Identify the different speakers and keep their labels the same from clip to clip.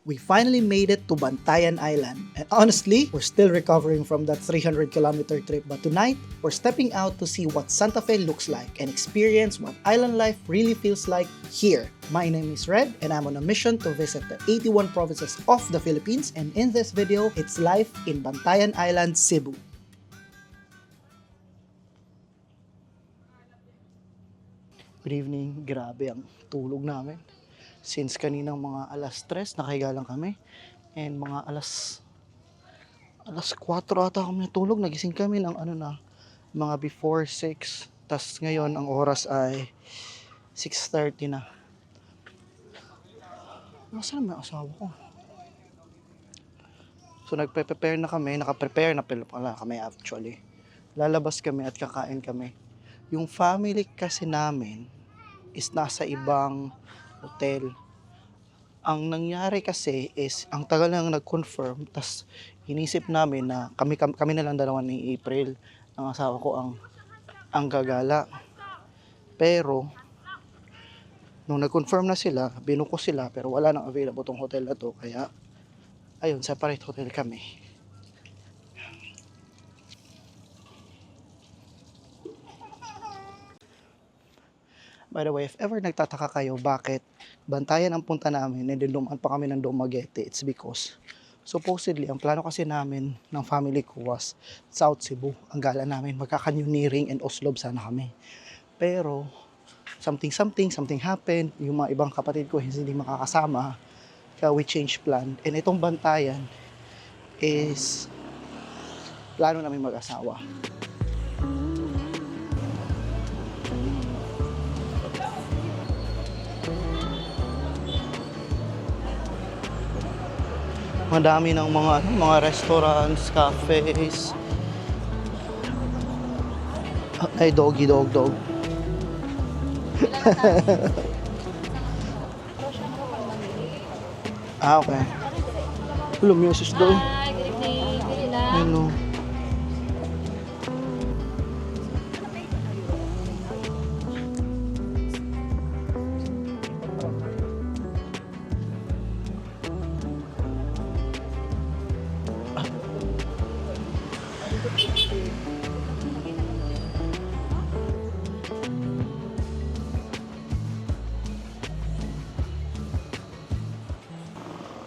Speaker 1: We finally made it to Bantayan Island, and honestly, we're still recovering from that 300-kilometer trip, but tonight, we're stepping out to see what Santa Fe looks like and experience what island life really feels like here. My name is Red, and I'm on a mission to visit the 81 provinces of the Philippines, and in this video, it's life in Bantayan Island, Cebu. Good evening, grabe ang tulog namin. Since kaninang mga alas 3, nakahiga lang kami. And mga alas 4 ata kami natulog. Nagising kami ng mga before 6. Tas ngayon, ang oras ay 6:30 na. Nasaan na asawa ko? So nagpe-prepare na kami. Naka-prepare na pala kami actually. Lalabas kami at kakain kami. Yung family kasi namin is nasa ibang hotel. Ang nangyari kasi is, ang tagal nang nag-confirm, tas inisip namin na kami na lang dalawa ni April, ang asawa ko ang gagala. Pero, nung nag-confirm na sila, binuko sila, pero wala nang available tong hotel na to, kaya, ayun, separate hotel kami. By the way, if ever nagtataka kayo bakit Bantayan ang punta namin and then dumaan pa kami ng Dumaguete, it's because supposedly, ang plano kasi namin ng family ko was South Cebu. Ang gala namin, magkakanyuniring and Oslob sana kami. Pero, something happened. Yung mga ibang kapatid ko hindi makakasama. Kaya we change plan. And itong Bantayan is plano namin mag-asawa. Madami ng mga restaurants, cafes. Ay, dog. Okay. Lumiyasos daw.
Speaker 2: Hi, good evening. Good lang.
Speaker 1: Ano?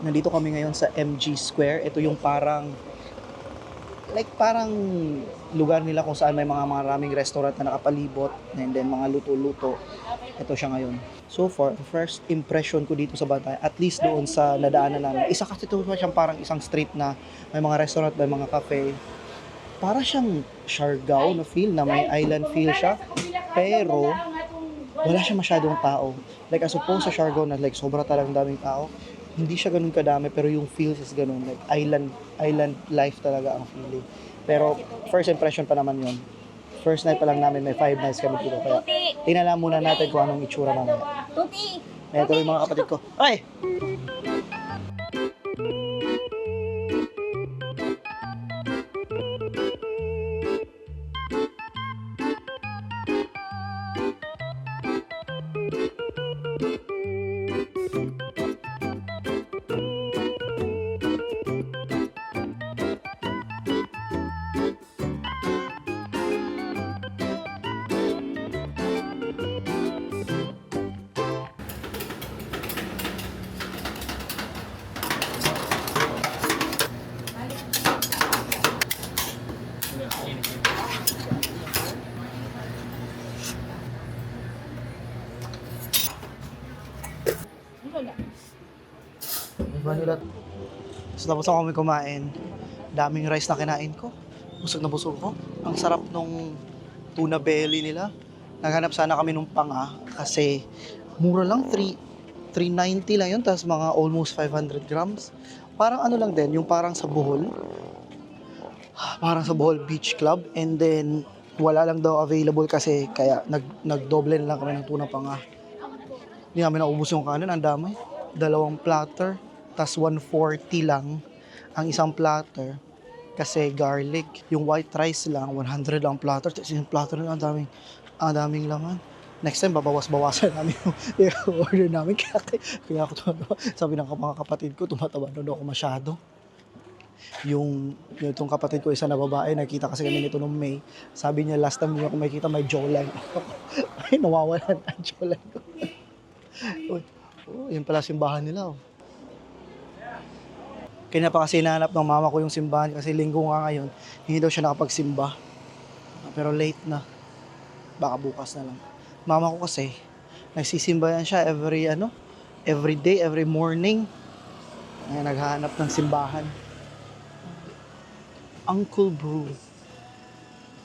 Speaker 1: Nandito kami ngayon sa MG Square. Ito yung parang lugar nila kung saan may mga maraming restaurant na nakapalibot and then mga luto-luto. Ito siya ngayon. So far, the first impression ko dito sa Bantayan, at least doon sa nadaanan namin, isa kasi ito siyang parang isang street na may mga restaurant, may mga cafe. Para siyang Siargao na feel, na may island feel siya. Pero, wala siya masyadong tao. Like, as opposed sa Siargao na like sobra talagang daming tao, hindi siya ganun kadami, pero yung feels is ganun, like island life talaga ang feeling. Pero first impression pa naman yun. First night pa lang namin, may 5 nights kami dito, kaya tingnan lang muna natin kung anong itsura mamaya. May tuloy mga kapatid ko. Ay! Vanilla. So, tapos ako kami kumain. Daming rice na kinain ko. Busog na busog ko. Ang sarap nung tuna belly nila. Naghanap sana kami nung panga kasi mura lang, 390 lang yun. Tapos mga almost 500 grams. Parang ano lang din, yung parang sa Bohol. Parang sa Bohol Beach Club. And then, wala lang daw available kasi kaya nagdoble na lang kami ng tuna panga. Hindi namin naubos yung kanin, ang dami. 2 platter. Tas 140 lang ang isang platter kasi garlic. Yung white rice lang, 100 lang platter. Tas yung platter na ang daming laman. next time babawas-bawasan namin yung order namin. Kaya ako sabi ng mga kapatid ko, tumataba na daw ako masyado. Yung itong kapatid ko, isa na babae, nakita kasi kami nito nung May. Sabi niya, last time niya ako makikita may jawline. Ay, nawawalan ang jawline ko. Yun pala simbahan nila. Kaya pa kasi hinahanap ng mama ko yung simbahan kasi linggo nga ngayon, hindi daw siya nakapagsimba. Pero late na. Baka bukas na lang. Mama ko kasi, nagsisimba yan siya every day, every morning. Ay, naghahanap ng simbahan. Uncle Brew.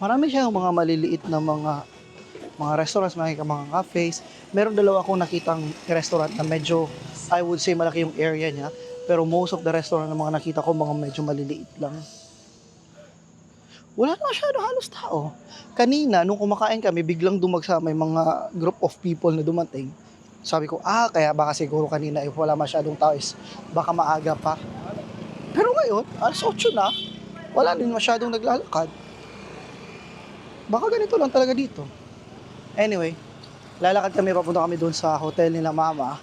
Speaker 1: Marami siyang mga maliliit na mga restaurants, mga cafes. Meron dalawa akong nakitang restaurant na medyo, I would say, malaki yung area niya. Pero most of the restaurant na mga nakita ko, mga medyo maliliit lang. Wala na masyado halos tao. Kanina, nung kumakain kami, biglang dumagsa may mga group of people na dumating. Sabi ko, kaya baka siguro kanina wala masyadong tao baka maaga pa. Pero ngayon, alas 8 na, wala din masyadong naglalakad. Baka ganito lang talaga dito. Anyway, lalakad kami, papunta kami doon sa hotel nila mama.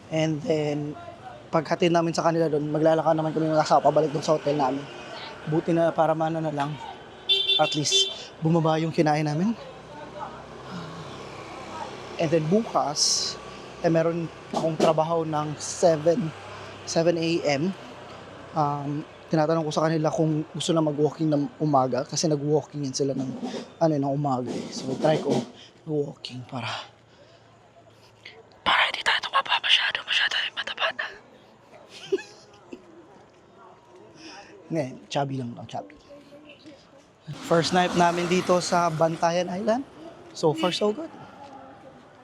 Speaker 1: And then, paghatid namin sa kanila doon, maglalakad naman kami mag-asawa pabalik doon sa hotel namin. Buti na para na lang, at least bumaba yung kinain namin. And then bukas, meron akong trabaho ng 7 a.m. Tinatanong ko sa kanila kung gusto na mag-walking ng umaga kasi nag-walking yan sila ng umaga. So try ko walking para hindi tayo tumaba masyado tayo mataba na. Ngayon, chubby lang daw, chubby. First night namin dito sa Bantayan Island. So far so good.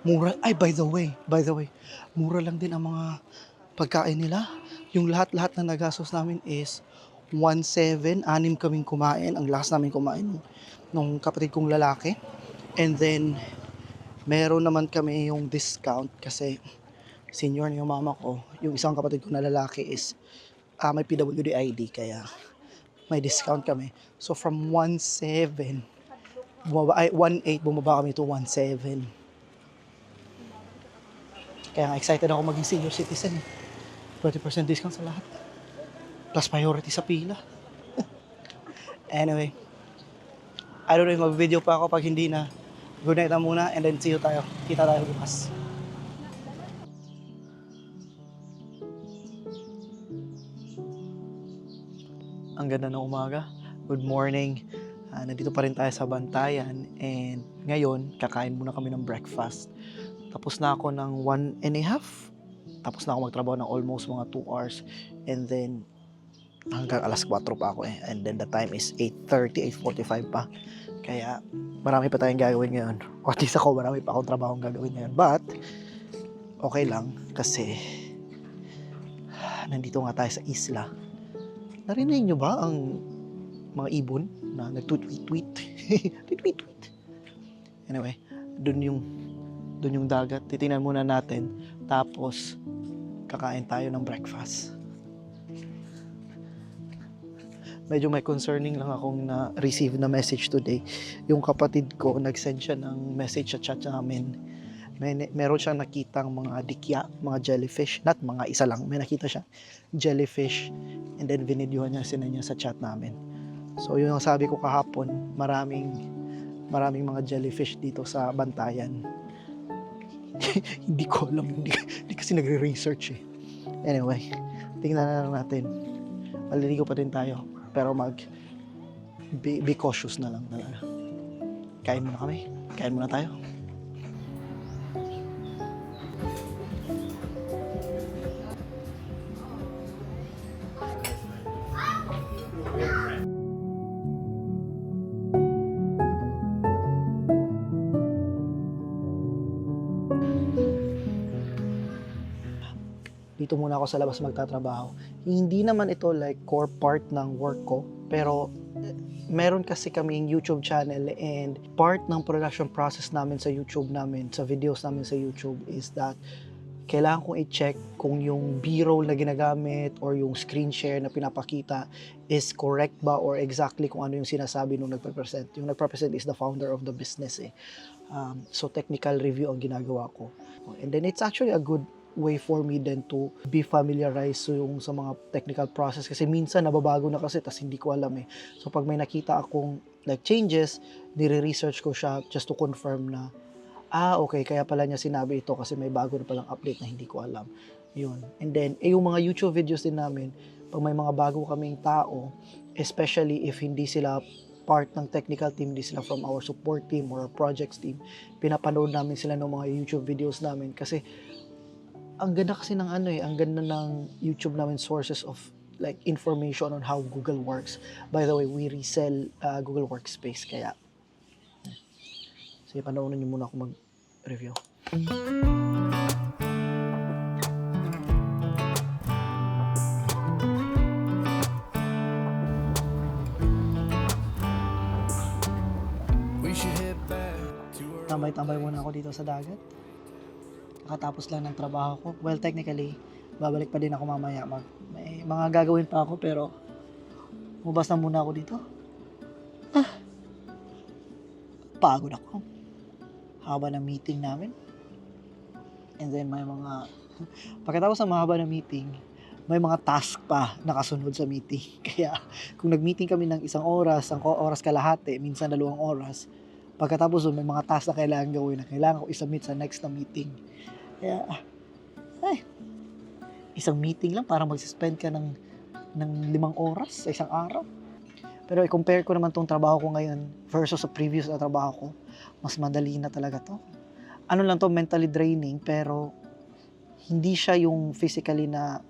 Speaker 1: Mura, by the way, mura lang din ang mga pagkain nila. Yung lahat na nagastos namin is 1.7, 6 kaming kumain. Ang last namin kumain nung kapatid kong lalaki. And then, meron naman kami yung discount kasi senior na yung mama ko. Yung isang kapatid ko na lalaki is may PWD ID kaya may discount kami. So from 1.8 bumaba kami to 1.7. Kaya excited ako maging senior citizen. 20% discount sa lahat. Plus priority sa pila. Anyway, I don't know if mag-video pa ako pag hindi na. Good night na muna and then see you tayo. Kita tayo bukas. Ang ganda ng umaga. Good morning. Nandito pa rin tayo sa Bantayan and ngayon kakain muna kami ng breakfast. Tapos na ako ng 1.5. Tapos na ako magtrabaho ng almost mga 2 hours and then hanggang alas 4 pa ako and then the time is 8:30, 8:45 pa. Kaya marami pa tayong gagawin ngayon. O at least ako marami pa akong trabaho gagawin ngayon. But okay lang kasi nandito nga tayo sa isla. Narinig nyo ba ang mga ibon na nag-tweet-tweet? Tweet-tweet. Anyway, dun yung dagat. Titingnan muna natin. Tapos, kakain tayo ng breakfast. Medyo may concerning lang akong na-receive na message today. Yung kapatid ko, nag-send siya ng message sa chat namin. Meron siyang nakitang mga dikya, mga jellyfish. Not mga isa lang, may nakita siya. Jellyfish. And then vinidyohan niya, sinend niya sa chat namin. So yun ang sabi ko kahapon, maraming mga jellyfish dito sa Bantayan. Hindi ko alam, hindi kasi nagre-research eh. Anyway, tingnan na lang natin. Maliligo pa din tayo, pero be cautious na lang talaga. Kain muna kami, kain muna tayo. Dito muna ako sa labas magtatrabaho. Hindi naman ito like core part ng work ko, pero meron kasi kaming YouTube channel and part ng production process namin sa YouTube namin, sa videos namin sa YouTube is that kailangan kong i-check kung yung B-roll na ginagamit or yung screen share na pinapakita is correct ba or exactly kung ano yung sinasabi nung nagpe-present. Yung nagpe-present is the founder of the business eh. So technical review ang ginagawa ko. And then it's actually a good way for me then to be familiarized yung sa mga technical process kasi minsan nababago na kasi tas hindi ko alam eh. So pag may nakita akong like changes, nire-research ko siya just to confirm na okay, kaya pala niya sinabi ito kasi may bago na palang update na hindi ko alam. Yun. And then, yung mga YouTube videos din namin, pag may mga bago kaming tao, especially if hindi sila part ng technical team, hindi sila from our support team or our projects team, pinapanood namin sila ng mga YouTube videos namin kasi ang ganda kasi ng ang ganda ng YouTube namin sources of like information on how Google works. By the way, we resell Google Workspace kaya sige, panoorin niyo muna ako mag-review. Tambay-tambay muna ako dito sa dagat. Kakatapos lang ng trabaho ko. Well, technically, babalik pa din ako mamaya. May mga gagawin pa ako pero umabas na muna ako dito. Pagod ako. Haba ng meeting namin. And then may mga pagkatapos ng mahaba ng meeting, may mga task pa nakasunod sa meeting. Kaya kung nag-meeting kami ng isang oras kalahati, minsan 2 oras, pagkatapos may mga task na kailangan gawin na kailangan ko i-submit sa next na meeting. Kaya, isang meeting lang para mag-spend ka ng 5 oras sa isang araw. Pero i-compare ko naman tong trabaho ko ngayon versus sa previous na trabaho ko, mas madali na talaga to. Ano lang to, mentally draining, pero hindi siya yung physically na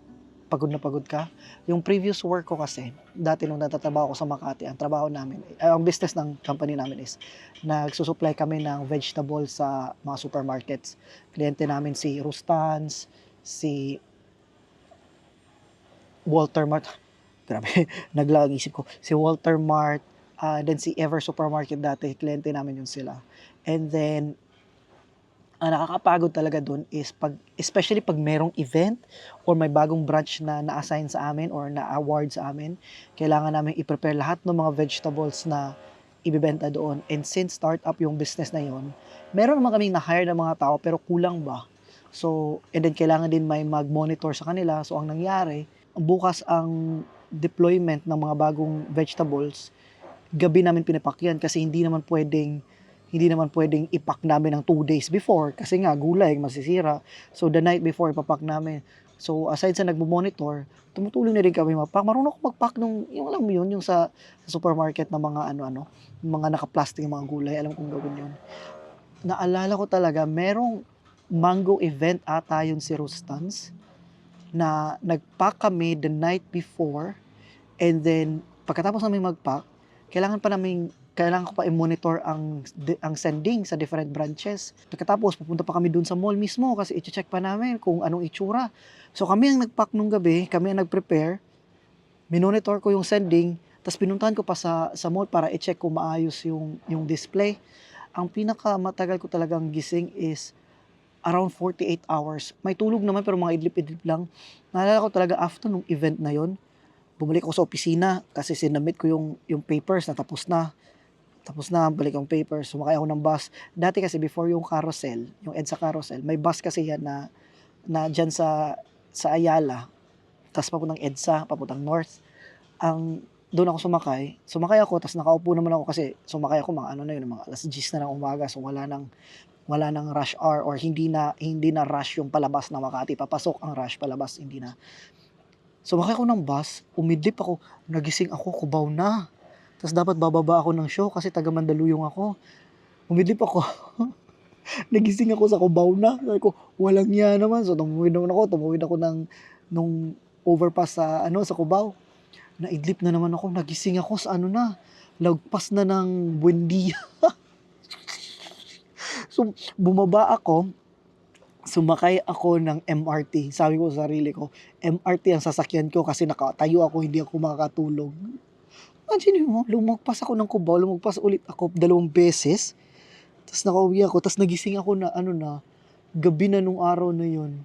Speaker 1: pagod ka. Yung previous work ko kasi, dati nung natatrabaho ko sa Makati, ang trabaho namin, ang business ng company namin is, nagsusupply kami ng vegetables sa mga supermarkets. Kliyente namin si Rustans, si Walter Mart, grabe, naglaag isip ko, si Walter Mart, then si Ever Supermarket dati, kliyente namin yun sila. And then, ang nakakapagod talaga dun is especially pag merong event or may bagong branch na na-assign sa amin or na-award sa amin, kailangan namin i-prepare lahat ng mga vegetables na ibibenta doon. And since startup yung business na yon, meron naman kaming na-hire na mga tao pero kulang ba? So, and then kailangan din may mag-monitor sa kanila. So, ang nangyari, bukas ang deployment ng mga bagong vegetables, gabi namin pinapakyan kasi hindi naman pwedeng ipack namin ng 2 days before kasi nga gulay masisira. So the night before ipapack namin. So aside sa nagmo-monitor, tumutulong na rin kami mag-pack. Marunong ako mag-pack nung yung alam mo yun, yung sa supermarket na mga mga naka-plastic mga gulay, alam kong gawin yun. Naalala ko talaga, merong mango event ata yun si Rustans na nag-pack kami the night before and then pagkatapos namin mag-pack, kailangan ko pa i-monitor ang sending sa different branches. Pagkatapos, pupunta pa kami dun sa mall mismo kasi i-check pa namin kung anong itsura. So kami ang nag-pack nung gabi, kami ang nag-prepare, minonitor ko yung sending, tapos pinuntahan ko pa sa mall para i-check kung maayos yung display. Ang pinakamatagal ko talagang gising is around 48 hours. May tulog naman pero mga idlip-idlip lang. Naalala ko talaga after nung event na yon, bumalik ako sa opisina kasi sinamit ko yung papers na tapos na, balik ang papers, sumakay ako ng bus. Dati kasi before yung carousel, yung EDSA carousel, may bus kasi yan na dyan sa Ayala, tapos papuntang EDSA, papuntang North. Doon ako sumakay ako, tapos nakaupo naman ako kasi sumakay ako mga mga alas 10 na ng umaga, so wala nang rush hour or hindi na rush yung palabas na Makati, papasok ang rush, palabas hindi na. Sumakay ako ng bus, umidlip ako, nagising ako, Cubao na. Tapos dapat bababa ako ng show kasi taga Mandaluyong ako. Umidlip ako. Nagising ako sa Cubao na. Sabi ko, walang yan naman. So tumawid ako nung overpass sa Cubao. Naidlip na naman ako. Nagising ako sa lagpas na ng Buendia. So bumaba ako. Sumakay ako ng MRT. Sabi ko sa sarili ko, MRT ang sasakyan ko kasi nakatayo ako, hindi ako makakatulog. Imagine mo, lumagpas ako ng Cubao, lumagpas ulit ako 2 beses. Tapos nakauwi ako, tapos nagising ako na gabi na nung araw na yun.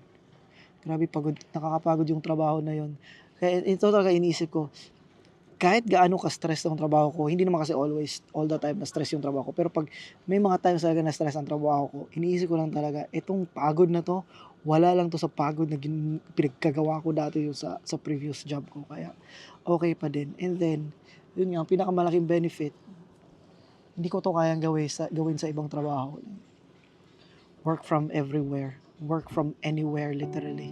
Speaker 1: Grabe pagod, nakakapagod yung trabaho na yun. Kaya ito talaga iniisip ko, kahit gaano ka-stress ang trabaho ko, hindi naman kasi always, all the time na stress yung trabaho ko. Pero pag may mga times talaga na stress ang trabaho ko, iniisip ko lang talaga, itong pagod na to, wala lang to sa pagod na pinagkagawa ko dati yung sa previous job ko. Kaya okay pa din. And then, yun nga, ang pinakamalaking benefit, hindi ko to kayang gawin sa ibang trabaho. Work from everywhere. Work from anywhere, literally.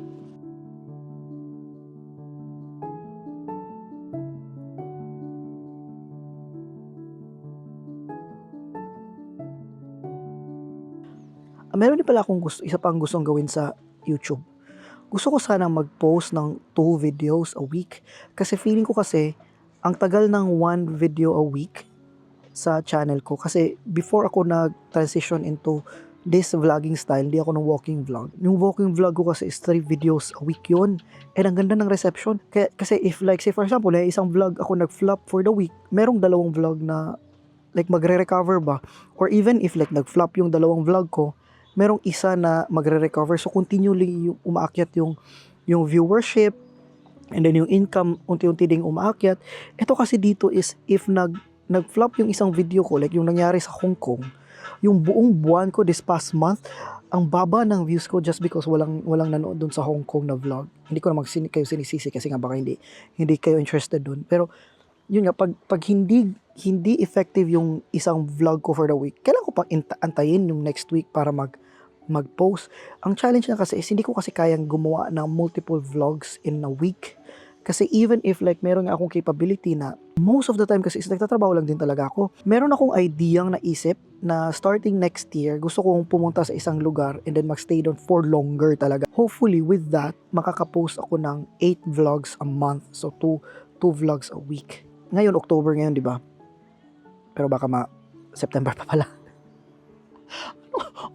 Speaker 1: Meron din pala akong isa pang gustong gawin sa YouTube. Gusto ko sanang mag-post ng 2 videos a week. Kasi feeling ko kasi, ang tagal ng 1 video a week sa channel ko. Kasi before ako nag-transition into this vlogging style, hindi ako ng walking vlog. Yung walking vlog ko kasi is 3 videos a week yun. And ang ganda ng reception. Kasi if like, say for example, isang vlog ako nag-flop for the week, merong 2 vlog na like magre-recover ba? Or even if like nag-flop yung 2 vlog ko, merong isa na magre-recover. So, continually yung umaakyat yung viewership, and then yung income, unti-unti ding umaakyat. Ito kasi dito is, if nag-flop yung isang video ko, like yung nangyari sa Hong Kong, yung buong buwan ko this past month, ang baba ng views ko just because walang nanood dun sa Hong Kong na vlog. Hindi ko naman kayo sinisisi kasi nga baka hindi kayo interested dun. Pero, yun nga, pag hindi effective yung isang vlog ko for the week, kailan ko pang antayin yung next week para mag-post. Ang challenge na kasi is hindi ko kasi kayang gumawa ng multiple vlogs in a week. Kasi even if like meron nga akong capability na most of the time kasi is nagtatrabaho lang din talaga ako. Meron akong ideyang naisip na starting next year, gusto kong pumunta sa isang lugar and then magstay doon for longer talaga. Hopefully with that, makakapost ako ng 8 vlogs a month. So 2 vlogs a week. Ngayon, October ngayon, di ba? Pero baka September pa pala.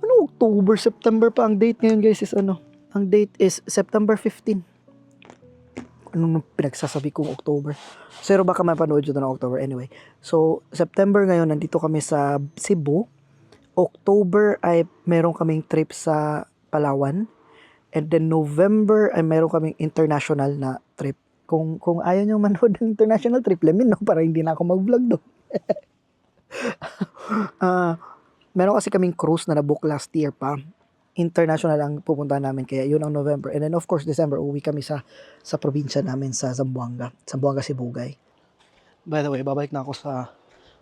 Speaker 1: Ano October, September pa? Ang date ngayon guys is ano? Ang date is September 15. Anong pinagsasabi kong October? Pero baka mapanood yun ng October. Anyway. So, September ngayon, nandito kami sa Cebu. October ay meron kaming trip sa Palawan. And then November ay meron kaming international na trip. Kung ayaw nyo manood ng international trip, let me know para hindi na ako mag-vlog doon. Meron kasi kaming cruise na nabook last year pa. International ang pupunta namin, kaya yun ang November. And then of course December, uwi kami sa probinsya namin sa Zamboanga, Sibugay. By the way, babalik na ako sa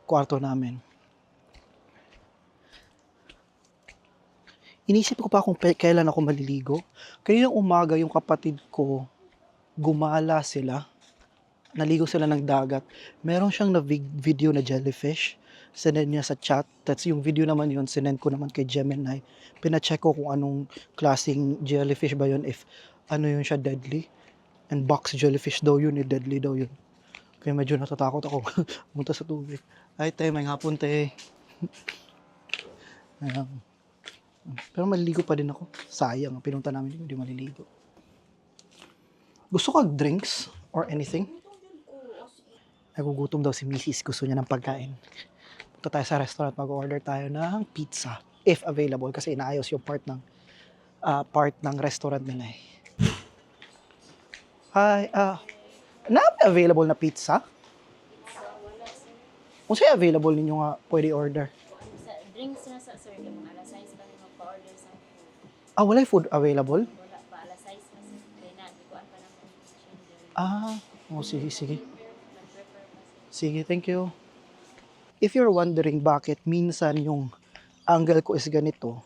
Speaker 1: kwarto namin. Inisip ko pa kung kailan ako maliligo. Kaninang umaga yung kapatid ko, gumala sila. Naligo sila ng dagat. Meron siyang video na jellyfish. Sinend niya sa chat. That's yung video naman yun. Sinend ko naman kay Gemini. Pina-check ko kung anong klaseng jellyfish ba yun. If ano yun siya, deadly. And box jellyfish daw yun. Deadly daw yun. Kaya medyo natatakot ako pumunta sa tubig. Ay, tayo, may hapon, tayo. Ayan. Pero maliligo pa din ako. Sayang. Pinunta namin hindi maliligo. Gusto ka drinks or anything? Nagugutom daw si Mrs. Gusto niya ng pagkain. Punta tayo sa restaurant, mag-order tayo ng pizza. If available, kasi inaayos yung part ng restaurant nila eh. Hi, available na pizza? Kung sa'yo available ninyo nga, pwede order.
Speaker 2: Sa drinks na sa sir, yung alas 6 ba nyo pa-order sa food?
Speaker 1: Wala food available?
Speaker 2: Wala pa, alas 6 pa sa kaya na, di ko pa ng
Speaker 1: Sige.
Speaker 2: nag-prepare pa
Speaker 1: Sige, thank you. If you're wondering bakit minsan yung angle ko is ganito,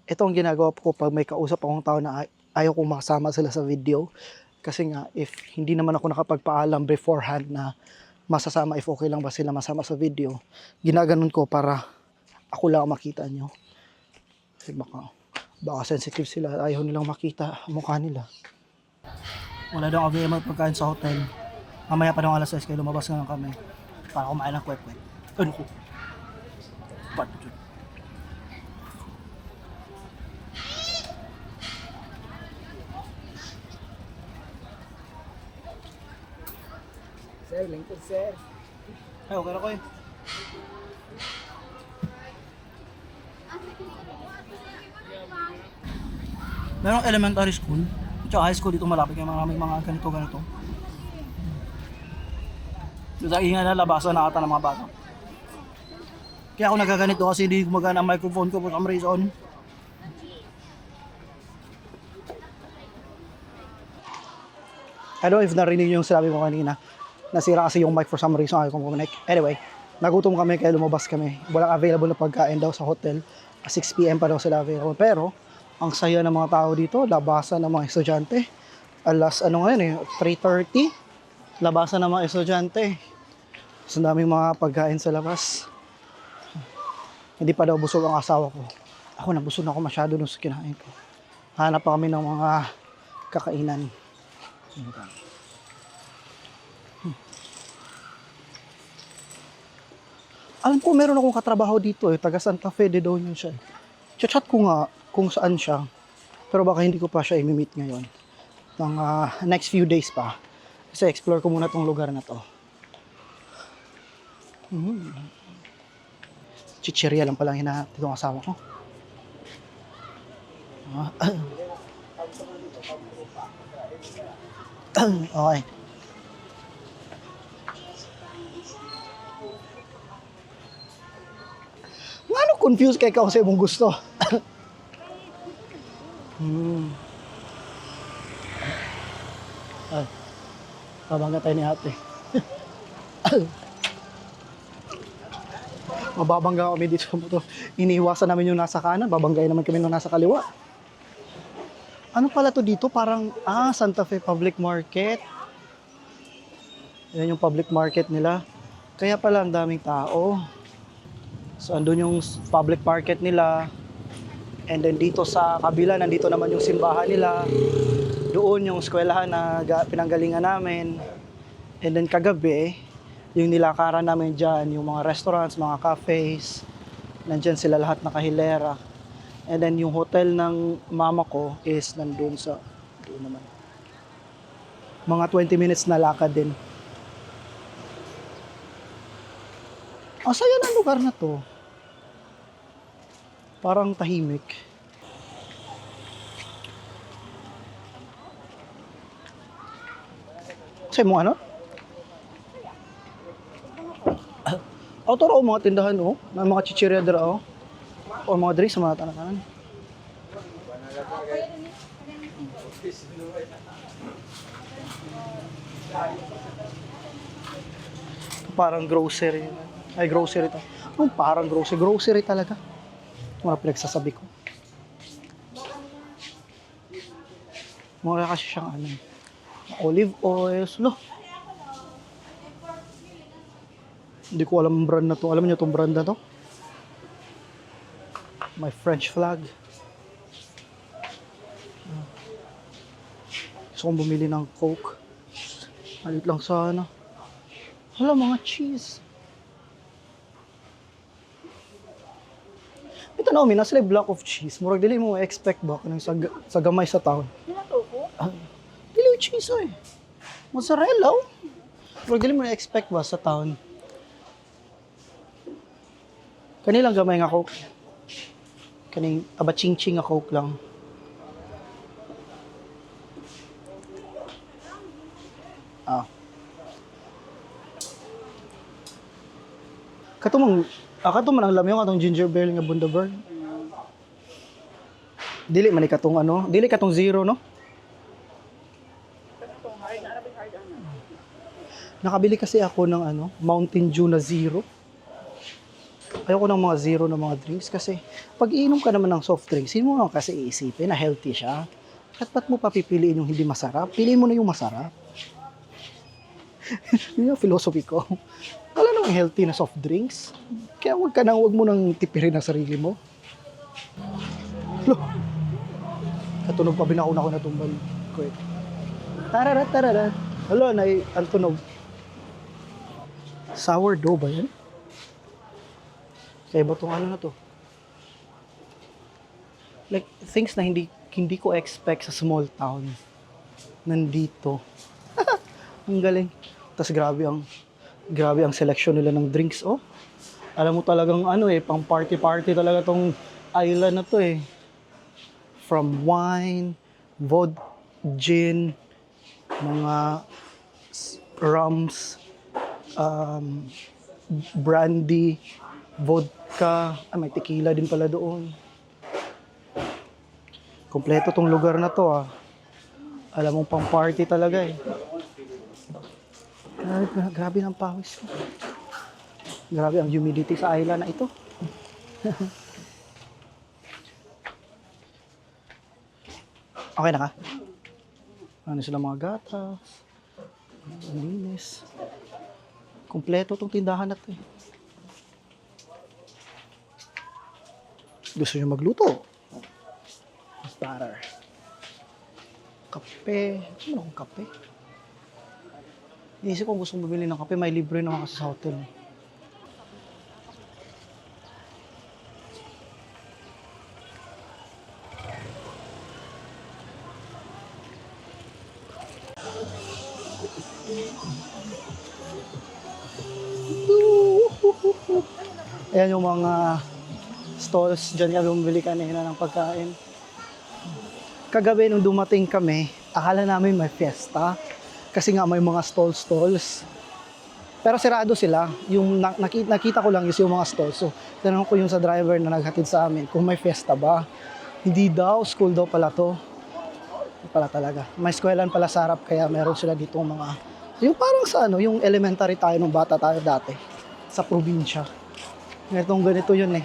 Speaker 1: ito ang ginagawa ko pag may kausap akong tao na ayaw kong makasama sila sa video. Kasi nga, if hindi naman ako nakapagpaalam beforehand na masasama, if okay lang ba sila masama sa video, ginaganon ko para ako lang makita nyo. Kasi baka sensitive sila, ayaw nilang makita ang mukha nila. Wala daw available pagkain sa hotel. Mamaya pa daw alas 6 kayo, lumabas nga lang kami para kumain ng kwek-kwek. Ano ko? Ba't yun?
Speaker 3: Sir, lingkod sir.
Speaker 1: Ay, okay na ko eh. Merong elementary school Tsaka high school dito malapit kaya maraming mga ganito. So, sa ingay na labasan na ata ng mga bata. Kaya ako nagaganito kasi hindi gumagana ang microphone ko for some reason. I don't know if narinig yung sinabi ko kanina. Nasira kasi yung mic for some reason. Ayaw kong connect. Anyway, nagutom kami kaya lumabas kami. Walang available na pagkain daw sa hotel. 6 p.m. pa daw sila available. Pero, ang saya ng mga tao dito. Labasan ng mga estudyante. Alas, ano ngayon eh, 3:30. Labasan ng mga estudyante. So, daming mga pagkain sa labas. Hindi pa daw busog ang asawa ko. Ako, nabusog na ako masyado nung sa kinain ko. Hanap pa kami ng mga kakainan. Alam ko meron akong katrabaho dito eh, taga Santa Fe de Doño siya. Chat ko nga kung saan siya. Pero baka hindi ko pa siya i-meet ngayon. Ng next few days pa. Kasi explore ko muna tong lugar na to. Chichirya lang palang hinahanap itong asawa ko. Okay. Ano confused kay ka sa imong gusto? Ay, babangga tayo ni ate. Mababangga kami dito sa motor. Iniiwasan namin yung nasa kanan, babanggain naman kami nung nasa kaliwa. Ano pala to dito? Parang, Santa Fe Public Market. Yan yung public market nila. Kaya pala ang daming tao. So, andun yung public market nila. And then dito sa kabila, nandito naman yung simbahan nila. Doon yung eskwelahan na pinanggalingan namin. And then kagabi, yung nilakaran namin dyan, yung mga restaurants, mga cafes. Nandyan sila lahat nakahilera. And then yung hotel ng mama ko is nandun sa, doon naman. Mga 20 minutes na lakad din. Ang saya ng lugar na to. Parang tahimik. Say mo ano? Toro mga tindahan may mga chichirya dira o mga drinks sa mga tanan-tanan. Parang grocery. Ay, grocery to. Parang grocery talaga. Mga pinagsasabi ko. Mura kasi siyang olive oils. Hindi ko alam ang brand na to. Alam niyo itong brand na to? My French flag. Gusto kong bumili ng Coke. Halit lang sana. Hala, mga cheese. Ito na, nasa block of cheese. Murag dili mo expect ba kanang sa gamay sa town.
Speaker 2: Dila to ko?
Speaker 1: Dili cheese mozzarella. Murag dili mo expect ba sa town. Kanilang gamay nga Coke. Kaning aba-ching-ching nga Coke lang. Katumang ang lamyo katong ginger beer nga Bundaberg. Dili man katong dili katong zero no? Nakabili kasi ako ng Mountain Dew na zero. Ayoko ng mga zero na mga drinks kasi pag iinom ka naman ng soft drinks, hindi mo naman kasi iisipin na healthy siya. At ba't mo papipiliin yung hindi masarap? Piliin mo na yung masarap. Yun yung philosophy ko. Wala namang healthy na soft drinks. Kaya wag mo nang tipirin ang sarili mo. Loh! Katunog pa binakuna ko na tumbal. Quick. Tararat. Hala, ang tunog. Sourdough ba yan? Kaya ba itong na to? Like, things na hindi ko expect sa small town. Nandito. Ang galing. Tapos grabe ang selection nila ng drinks, Alam mo talagang pang party talaga tong island na to From wine, gin, mga rums, brandy, vodka, may tequila din pala doon. Kompleto tong lugar na to ah. Alam mong pang party talaga eh. Grabe ng pawis ko. Grabe ang humidity sa island na ito. Okay na ka? Ano sila mga gatas. Ang linis. Kompleto tong tindahan na to eh. Gusto nyo magluto? Starter. Kape. Ano akong kape? Iisip ko gusto bumili ng kape. May libre naman kasi sa hotel. Ayan yung mga stalls. Diyan kami bumili kanina ng pagkain. Kagabi nung dumating kami, akala namin may fiesta. Kasi nga may mga stalls. Pero sirado sila. Yung nakita ko lang is yung mga stalls. So, tanong ko yung sa driver na naghatid sa amin kung may fiesta ba. Hindi daw, school daw pala to. Hindi pala talaga. May eskwelahan pala sa harap kaya meron sila dito mga... Yung parang sa yung elementary tayo nung bata tayo dati. Sa probinsya. Ganito yun eh.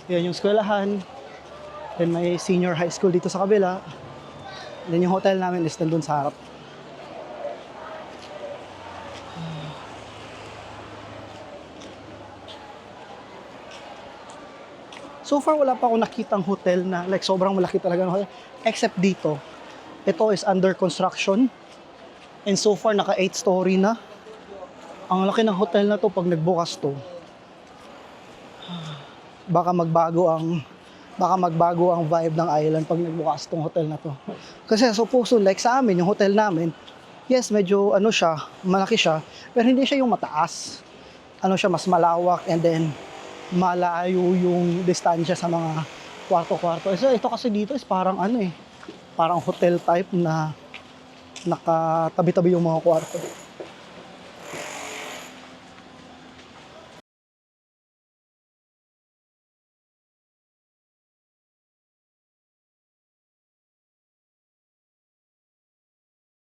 Speaker 1: Yan yung eskwelahan. Then may senior high school dito sa kabila. Then yung hotel namin is nandun sa harap. So far wala pa akong nakitang hotel na like sobrang malaki talaga ng hotel. Except dito. Ito is under construction. And so far naka 8 story na. Ang laki ng hotel na to pag nagbukas to. Baka magbago ang vibe ng island pag nagbukas tong hotel na to. Kasi supposedly like sa amin, yung hotel namin, yes, medyo malaki siya, pero hindi siya yung mataas. Siya mas malawak and then malayo yung distansya sa mga kwarto-kwarto. So ito kasi dito is parang parang hotel type na nakatabi-tabi yung mga kwarto.